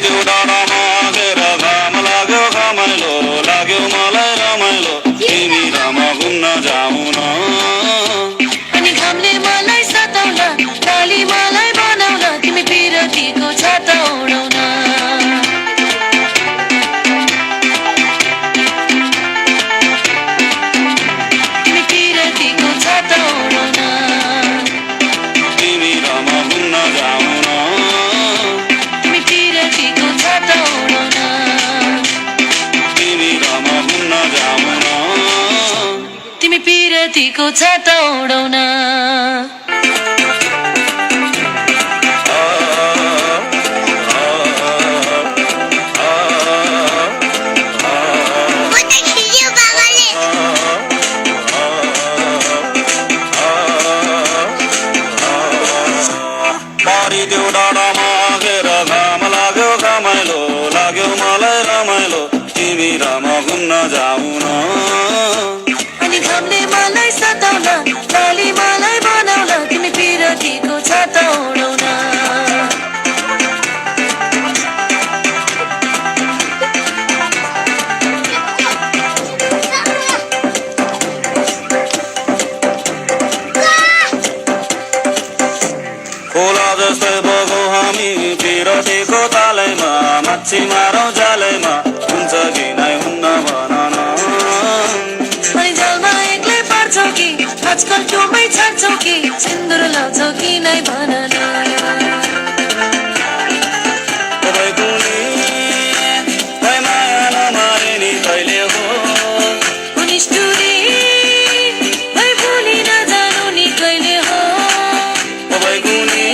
त्यो डाँडामा घेर घाम लाग्यो घमाइलो लाग्यो मलाई रमाइलो तिमी र म घुम्न जाऊ न अनि घामले मलाई सताउला काली मलाई बनाउला तिमी पिरतीको छाता उडाउन तिमी पिरतीको छाता उडाउन तिमी र म घुम्न जाऊ न तिमी पिरतीको छाता उडाउन तिमी र म घुम्न जाऊ न तिमी पिरतीको छाता उडाउन पारी त्यो डाँडामा घेर घाम लाग्यो घमाइलो लाग्यो मलाई रमाइलो तिमी र म घुम्न जाऊ न अनि घामले मलाई सताउला काली मलाई बनाउला तिमी पिरतीको छाता उडाउन खोला जस्तै बगौ हामी पिरतीको तालैमा माछी मारौँ जालैमा हुन्छ कि नै हुन्न भन न अनि जलमा एक्लै पार्छौ कि आजकल टोमै छाड्छौ कि सिन्दुर लाउँछौ कि नै भन न तपाईँको नि खै माया नमारे नि कहिले हो निष्ठुरी भई भुली नजानु नि कहिले हो तपाईँको नि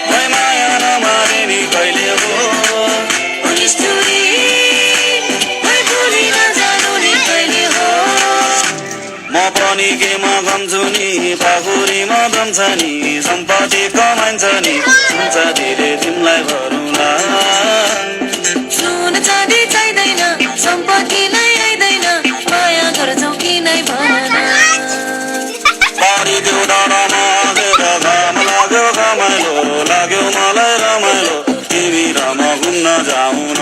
खै माया नमारे नि कहिले हो निष्ठुरी भई भुली नजानु नि कहिले हो म पनि केमा गम्छु नि पाखुरीमा जम्छ नि सम्पत्ति कमाइन्छ नि हुन्छ धेरै तिमीलाई भरौँला सुन चाँदी चाहिँदैन सम्पत्ति नै आइदैन माया गर्छौ कि नै भन पारी त्यो डाँडामा घेर घाम लाग्यो घमाइलो लाग्यो मलाई रमाइलो तिमी र म घुम्न जाऊ न